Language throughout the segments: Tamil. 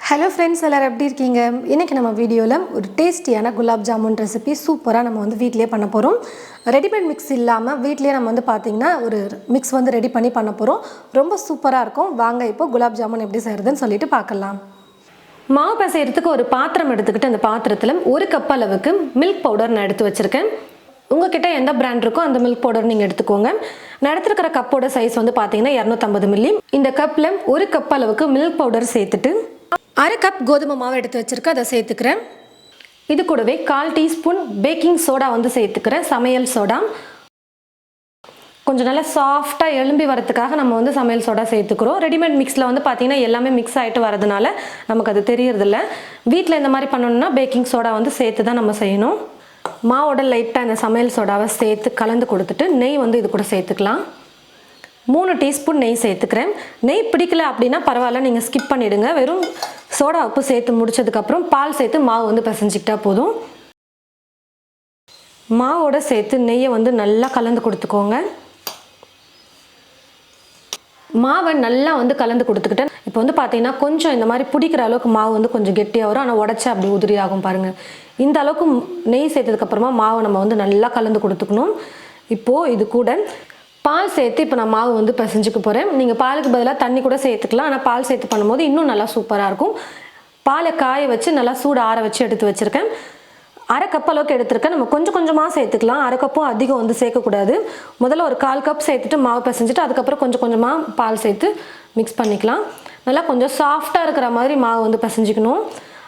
ஹலோ ஃப்ரெண்ட்ஸ், எல்லோரும் எப்படி இருக்கீங்க? இன்றைக்கி நம்ம வீடியோவில் ஒரு டேஸ்டியான குலாப் ஜாமுன் ரெசிபி சூப்பராக நம்ம வீட்டிலே பண்ண போகிறோம். ரெடிமேட் மிக்ஸ் இல்லாமல் வீட்லேயே நம்ம பார்த்திங்கன்னா ஒரு மிக்ஸ் ரெடி பண்ண போகிறோம். ரொம்ப சூப்பராக இருக்கும். வாங்க இப்போ குலாப் ஜாமுன் எப்படி செய்கிறதுன்னு சொல்லிட்டு பார்க்கலாம். மாவு பிசைகிறதுக்கு ஒரு பாத்திரம் எடுத்துக்கிட்டு அந்த பாத்திரத்தில் 1 கப் அளவுக்கு மில்க் பவுடர் நான் எடுத்து வச்சுருக்கேன். உங்ககிட்ட எந்த பிராண்ட் இருக்கோ அந்த மில்க் பவுடர் நீங்கள் எடுத்துக்கோங்க. நான் எடுத்துருக்கிற கப்போட சைஸ் பார்த்தீங்கன்னா 250 மில்லி. இந்த கப்பில் 1 கப் அளவுக்கு மில்க் பவுடர் சேர்த்துட்டு 1/2 கப் கோதுமை மாவு எடுத்து வச்சுருக்கேன், அதை சேர்த்துக்கிறேன். இது கூடவே 1/4 டீஸ்பூன் பேக்கிங் சோடா சேர்த்துக்கிறேன், சமையல் சோடா. கொஞ்சம் நல்லா சாஃப்டாக எலும்பி வரதுக்காக நம்ம சமையல் சோடா சேர்த்துக்கிறோம். ரெடிமேட் மிக்ஸில் பார்த்தீங்கன்னா எல்லாமே மிக்ஸ் ஆகிட்டு வரதுனால நமக்கு அது தெரியறதில்ல. வீட்டில் இந்த மாதிரி பண்ணணும்னா பேக்கிங் சோடா சேர்த்து தான் நம்ம செய்யணும். மாவோட லைட்டாக இந்த சமையல் சோடாவை சேர்த்து கலந்து கொடுத்துட்டு நெய் இது கூட சேர்த்துக்கலாம். 3 டீஸ்பூன் நெய் சேர்த்துக்கிறேன். நெய் பிடிக்கல அப்படின்னா பரவாயில்ல, நீங்கள் ஸ்கிப் பண்ணிவிடுங்க. வெறும் சோடா உப்பு சேர்த்து முடிச்சதுக்கப்புறம் பால் சேர்த்து மாவு பிசைஞ்சிக்கிட்டா போதும். மாவோட சேர்த்து நெய்யை நல்லா கலந்து கொடுத்துக்கோங்க. மாவை நல்லா கலந்து கொடுத்துக்கிட்டேன். இப்போ பார்த்தீங்கன்னா கொஞ்சம் இந்த மாதிரி பிடிக்கிற அளவுக்கு மாவு கொஞ்சம் கெட்டியாக வரும். ஆனால் உடச்சா அப்படி உதிரி ஆகும் பாருங்கள். இந்த அளவுக்கு நெய் சேர்த்ததுக்கப்புறமா மாவை நம்ம நல்லா கலந்து கொடுத்துக்கணும். இப்போது இது கூட பால் சேர்த்து இப்போ நான் மாவு பிசைஞ்சிக்க போகிறேன். நீங்கள் பாலுக்கு பதிலாக தண்ணி கூட சேர்த்துக்கலாம். ஆனால் பால் சேர்த்து பண்ணும்போது இன்னும் நல்லா சூப்பராக இருக்கும். பாலை காய வச்சு நல்லா சூடு ஆற வச்சு எடுத்து வச்சுருக்கேன். 1/2 கப் அளவுக்கு எடுத்துருக்கேன். நம்ம கொஞ்சம் கொஞ்சமாக சேர்த்துக்கலாம். 1/2 கப்பும் அதிகம் சேர்க்கக்கூடாது. முதல்ல ஒரு 1/4 கப் சேர்த்துட்டு மாவு பிசைஞ்சிட்டு அதுக்கப்புறம் கொஞ்சம் கொஞ்சமாக பால் சேர்த்து மிக்ஸ் பண்ணிக்கலாம். நல்லா கொஞ்சம் சாஃப்டாக இருக்கிற மாதிரி மாவு பிசைஞ்சிக்கணும்.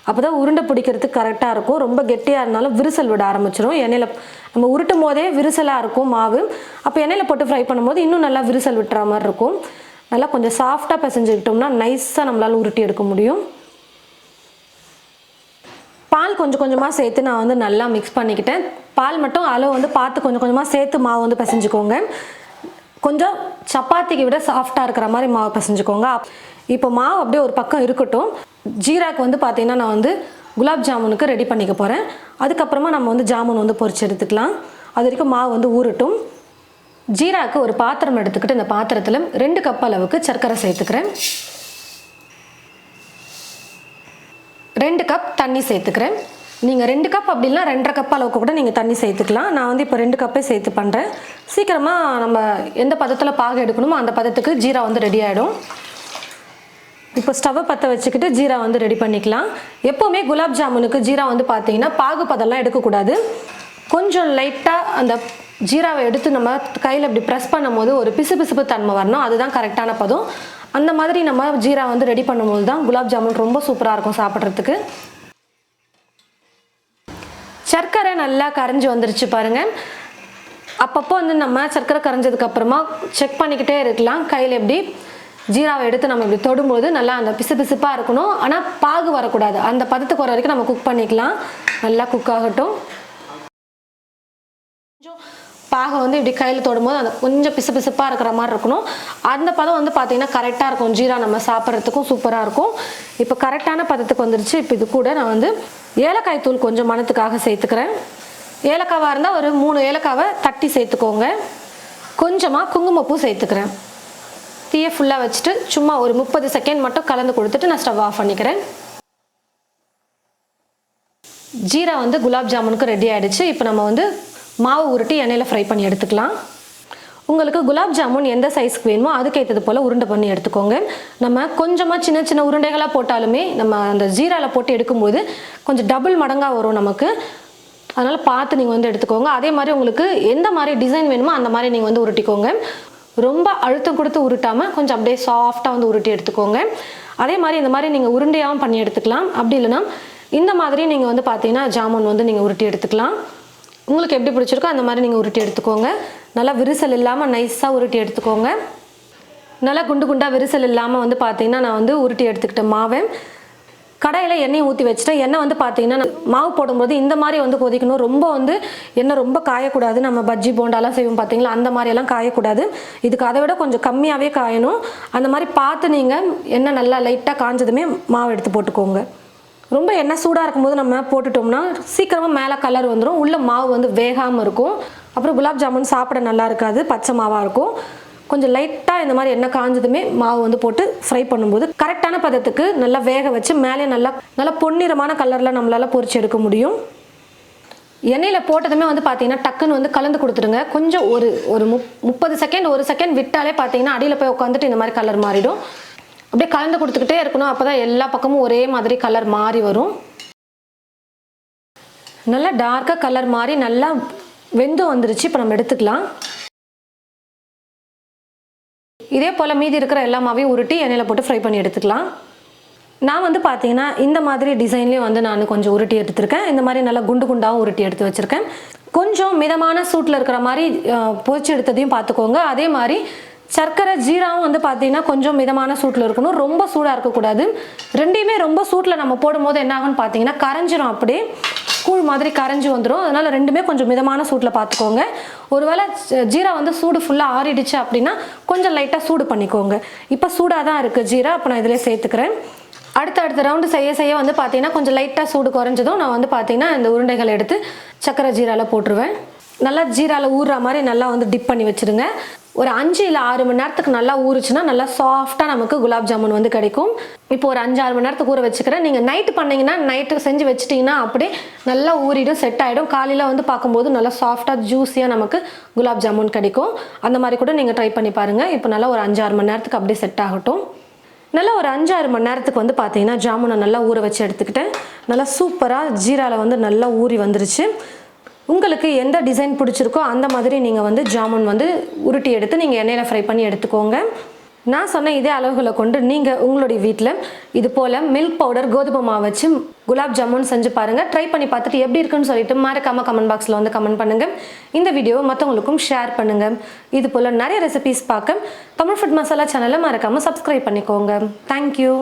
அப்போ தான் உருண்டை பிடிக்கிறதுக்கு கரெக்டாக இருக்கும். ரொம்ப கெட்டியாக இருந்தாலும் விரிசல் விட ஆரம்பிச்சிடும். எண்ணெயில் நம்ம உருட்டும் போதே விரிசலாக இருக்கும் மாவு. அப்போ எண்ணெயில் போட்டு ஃப்ரை பண்ணும்போது இன்னும் நல்லா விரிசல் விட்டுற மாதிரி இருக்கும். நல்லா கொஞ்சம் சாஃப்டாக பிசைஞ்சுக்கிட்டோம்னா நைஸாக நம்மளால் உருட்டி எடுக்க முடியும். பால் கொஞ்சம் கொஞ்சமாக சேர்த்து நான் நல்லா மிக்ஸ் பண்ணிக்கிட்டேன். பால் மட்டும் அளவு பார்த்து கொஞ்சம் கொஞ்சமாக சேர்த்து மாவு பிசைஞ்சுக்கோங்க. கொஞ்சம் சப்பாத்திக்கு விட சாஃப்டாக இருக்கிற மாதிரி மாவு பிசைஞ்சுக்கோங்க. இப்போ மாவு அப்படியே ஒரு பக்கம் இருக்கட்டும். ஜீராக்கு பார்த்தீங்கன்னா நான் குலாப் ஜாமுனுக்கு ரெடி பண்ணிக்க போகிறேன். அதுக்கப்புறமா நம்ம ஜாமுன் பொரிச்சு எடுத்துக்கலாம். அது வரைக்கும் மாவு ஊறட்டும். ஜீராக்கு ஒரு பாத்திரம் எடுத்துக்கிட்டு இந்த பாத்திரத்தில் 2 கப் அளவுக்கு சர்க்கரை சேர்த்துக்கிறேன். 2 கப் தண்ணி சேர்த்துக்கிறேன். நீங்கள் 2 கப் அப்படின்னா 2.5 கப் அளவுக்கு கூட நீங்கள் தண்ணி சேர்த்துக்கலாம். நான் இப்போ 2 கப்பே சேர்த்து பண்ணுறேன். சீக்கிரமாக நம்ம எந்த பதத்தில் பாகு எடுக்கணுமோ அந்த பதத்துக்கு ஜீரா ரெடி ஆகிடும். இப்போ ஸ்டவ்வை பற்ற வச்சுக்கிட்டு ஜீரா ரெடி பண்ணிக்கலாம். எப்போவுமே குலாப் ஜாமுனுக்கு ஜீரா பார்த்தீங்கன்னா பாகு பதம்லாம் எடுக்கக்கூடாது. கொஞ்சம் லைட்டாக அந்த ஜீராவை எடுத்து நம்ம கையில் இப்படி ப்ரெஸ் பண்ணும்போது ஒரு பிசுபிசுப்பு தன்மை வரணும். அதுதான் கரெக்டான பதம். அந்த மாதிரி நம்ம ஜீரா ரெடி பண்ணும்போது தான் குலாப் ஜாமுன் ரொம்ப சூப்பராக இருக்கும் சாப்பிட்றதுக்கு. சர்க்கரை நல்லா கரைஞ்சி வந்துருச்சு பாருங்கள். அப்பப்போ நம்ம சர்க்கரை கரைஞ்சதுக்கப்புறமா செக் பண்ணிக்கிட்டே இருக்கலாம். கையில் எப்படி ஜீராவை எடுத்து நம்ம இப்படி தொடும்போது நல்லா அந்த பிசுபிசுப்பாக இருக்கணும். ஆனால் பாகு வரக்கூடாது. அந்த பதத்துக்கு வர வரைக்கும் நம்ம குக் பண்ணிக்கலாம். நல்லா குக் ஆகட்டும். கொஞ்சம் பாகை இப்படி கையில் தொடும்போது அந்த கொஞ்சம் பிசுபிசுப்பாக இருக்கிற மாதிரி இருக்கணும். அந்த பதம் பார்த்தீங்கன்னா கரெக்டாக இருக்கும். ஜீரா நம்ம சாப்பிட்றதுக்கும் சூப்பராக இருக்கும். இப்போ கரெக்டான பதத்துக்கு வந்துருச்சு. இப்போ இது கூட நான் ஏலக்காய் தூள் கொஞ்சம் மணத்துக்காக சேர்த்துக்கிறேன். ஏலக்காவாக இருந்தால் ஒரு 3 ஏலக்காவை தட்டி சேர்த்துக்கோங்க. கொஞ்சமாக குங்குமப்பூ சேர்த்துக்கிறேன். தீயை ஃபுல்லாக வச்சுட்டு சும்மா ஒரு 30 செகண்ட் மட்டும் கலந்து கொடுத்துட்டு நான் ஸ்டவ் ஆஃப் பண்ணிக்கிறேன். ஜீரா குலாப் ஜாமுனுக்கு ரெடி ஆகிடுச்சு. இப்போ நம்ம மாவு உருட்டி எண்ணெயில் ஃப்ரை பண்ணி எடுத்துக்கலாம். உங்களுக்கு குலாப் ஜாமுன் எந்த சைஸ்க்கு வேணுமோ அதுக்கேற்றது போல் உருண்டை பண்ணி எடுத்துக்கோங்க. நம்ம கொஞ்சமாக சின்ன சின்ன உருண்டைகளாக போட்டாலுமே நம்ம அந்த ஜீராவில் போட்டு எடுக்கும்போது கொஞ்சம் டபுள் மடங்காக வரும் நமக்கு. அதனால் பார்த்து நீங்கள் எடுத்துக்கோங்க. அதே மாதிரி உங்களுக்கு எந்த மாதிரி டிசைன் வேணுமோ அந்த மாதிரி நீங்கள் உருட்டிக்கோங்க. ரொம்ப அழுத்தம் கொடுத்து உருட்டாமல் கொஞ்சம் அப்படியே சாஃப்டாக உருட்டி எடுத்துக்கோங்க. அதே மாதிரி இந்த மாதிரி நீங்கள் உருண்டையாகவும் பண்ணி எடுத்துக்கலாம். அப்படி இல்லைன்னா இந்த மாதிரி நீங்கள் பார்த்தீங்கன்னா ஜாமுன் நீங்கள் உருட்டி எடுத்துக்கலாம். உங்களுக்கு எப்படி பிடிச்சிருக்கோ அந்த மாதிரி நீங்கள் உருட்டி எடுத்துக்கோங்க. நல்லா விரிசல் இல்லாமல் நைஸாக உருட்டி எடுத்துக்கோங்க. நல்லா குண்டு குண்டாக விரிசல் இல்லாமல் பார்த்தீங்கன்னா நான் உருட்டி எடுத்துக்கிட்டேன் மாவை. கடாயில் எண்ணெய் ஊற்றி வச்சுட்டேன். எண்ணெய் பார்த்தீங்கன்னா மாவு போடும்போது இந்த மாதிரி கொதிக்கணும். ரொம்ப எண்ணெய் ரொம்ப காயக்கூடாது. நம்ம பஜ்ஜி போண்டாலாம் செய்வோம் பார்த்தீங்களா, அந்த மாதிரியெல்லாம் காயக்கூடாது. இதுக்கு அதை விட கொஞ்சம் கம்மியாகவே காயணும். அந்த மாதிரி பார்த்து நீங்கள் எண்ணெய் நல்லா லைட்டாக காஞ்சதுமே மாவு எடுத்து போட்டுக்கோங்க. ரொம்ப எண்ணெய் சூடாக இருக்கும்போது நம்ம போட்டுட்டோம்னா சீக்கிரமாக மேலே கலர் வந்துடும். உள்ள மாவு வேகாமல் இருக்கும். அப்புறம் குலாப் ஜாமுன் சாப்பிட நல்லா இருக்காது, பச்சை மாவாக இருக்கும். கொஞ்சம் லைட்டாக இந்த மாதிரி எண்ணெய் காஞ்சதுமே மாவு வந்து போட்டு ஃப்ரை பண்ணும்போது கரெக்டான பதத்துக்கு நல்லா வேக வச்சு மேலே நல்லா பொன்னிறமான கலரில் நம்மளால் பொரிச்சு எடுக்க முடியும். எண்ணெயில் போட்டதுமே வந்து பார்த்தீங்கன்னா டக்குன்னு வந்து கலந்து கொடுத்துருங்க. கொஞ்சம் ஒரு 30 செகண்ட் 1 செகண்ட் விட்டாலே பார்த்தீங்கன்னா அடியில் போய் உட்காந்துட்டு இந்த மாதிரி கலர் மாறிடும். அப்படியே கலந்து கொடுத்துக்கிட்டே இருக்கணும். அப்போ தான் எல்லா பக்கமும் ஒரே மாதிரி கலர் மாறி வரும். நல்லா டார்க்காக கலர் மாறி நல்லா வெந்து வந்துருச்சு. இப்போ நம்ம எடுத்துக்கலாம். இதே போல் மீதி இருக்கிற எல்லா மாவையும் உருட்டி எண்ணெயில் போட்டு ஃப்ரை பண்ணி எடுத்துக்கலாம். நான் வந்து பார்த்தீங்கன்னா இந்த மாதிரி டிசைன்லேயும் வந்து நான் கொஞ்சம் உருட்டி எடுத்துருக்கேன். இந்த மாதிரி நல்லா குண்டு குண்டாகவும் உருட்டி எடுத்து வச்சுருக்கேன். கொஞ்சம் மிதமான சூட்டில் இருக்கிற மாதிரி பொரிச்சு எடுத்ததையும் பார்த்துக்கோங்க. அதே மாதிரி சர்க்கரை ஜீராவும் வந்து பார்த்தீங்கன்னா கொஞ்சம் மிதமான சூட்டில் இருக்கணும், ரொம்ப சூடாக இருக்கக்கூடாது. ரெண்டையுமே ரொம்ப சூட்டில் நம்ம போடும்போது என்ன ஆகும்னு பார்த்தீங்கன்னா கரைஞ்சிரும், அப்படியே கூழ் மாதிரி கரைஞ்சி வந்துடும். அதனால் ரெண்டுமே கொஞ்சம் மிதமான சூட்டில் பார்த்துக்கோங்க. ஒருவேளை ஜீரா வந்து சூடு ஃபுல்லாக ஆறிடுச்சு அப்படின்னா கொஞ்சம் லைட்டாக சூடு பண்ணிக்கோங்க. இப்போ சூடாக தான் இருக்குது ஜீரா. அப்போ நான் இதில் சேர்த்துக்கிறேன். அடுத்த ரவுண்டு செய்ய வந்து பார்த்தீங்கன்னா கொஞ்சம் லைட்டாக சூடு குறைஞ்சதும் நான் வந்து பார்த்தீங்கன்னா இந்த உருண்டைகளை எடுத்து சர்க்கரை ஜீராவில் போட்டுருவேன். நல்லா ஜீராவில் ஊறுற மாதிரி நல்லா வந்து டிப் பண்ணி வச்சுருங்க. ஒரு 5 இல்லை 6 மணி நேரத்துக்கு நல்லா ஊறுச்சுன்னா நல்லா சாஃப்டாக நமக்கு குலாப் ஜாமுன் வந்து கிடைக்கும். இப்போ ஒரு 5-6 மணி நேரத்துக்கு ஊற வச்சுக்கிறேன். நீங்கள் நைட்டு பண்ணிங்கன்னா நைட்டு செஞ்சு வச்சுட்டிங்கன்னா அப்படியே நல்லா ஊறிடும், செட் ஆகிடும். காலையில் வந்து பார்க்கும்போது நல்லா சாஃப்டாக ஜூஸியாக நமக்கு குலாப் ஜாமுன் கிடைக்கும். அந்த மாதிரி கூட நீங்கள் ட்ரை பண்ணி பாருங்கள். இப்போ நல்லா ஒரு 5-6 மணி நேரத்துக்கு அப்படியே செட் ஆகட்டும். நல்லா ஒரு 5-6 மணி நேரத்துக்கு வந்து பார்த்தீங்கன்னா ஜாமுனை நல்லா ஊற வச்சு எடுத்துக்கிட்டேன். நல்லா சூப்பராக ஜீராவில் வந்து நல்லா ஊறி வந்துருச்சு. உங்களுக்கு எந்த டிசைன் பிடிச்சிருக்கோ அந்த மாதிரி நீங்கள் வந்து ஜாமுன் வந்து உருட்டி எடுத்து நீங்கள் எண்ணெயில் ஃப்ரை பண்ணி எடுத்துக்கோங்க. நான் சொன்ன இதே அளவுகளை கொண்டு நீங்கள் உங்களுடைய வீட்டில் இது போல் மில்க் பவுடர் கோதுமை மாவு வச்சு குலாப் ஜாமுன் செஞ்சு பாருங்கள். ட்ரை பண்ணி பார்த்துட்டு எப்படி இருக்குன்னு சொல்லிட்டு மறக்காமல் கமெண்ட் பாக்ஸில் வந்து கமெண்ட் பண்ணுங்கள். இந்த வீடியோவை மற்றவங்களுக்கும் ஷேர் பண்ணுங்கள். இது போல் நிறைய ரெசிபீஸ் பார்க்க தமிழ் ஃபுட் மசாலா சேனலை மறக்காமல் சப்ஸ்கிரைப் பண்ணிக்கோங்க. தேங்க்யூ.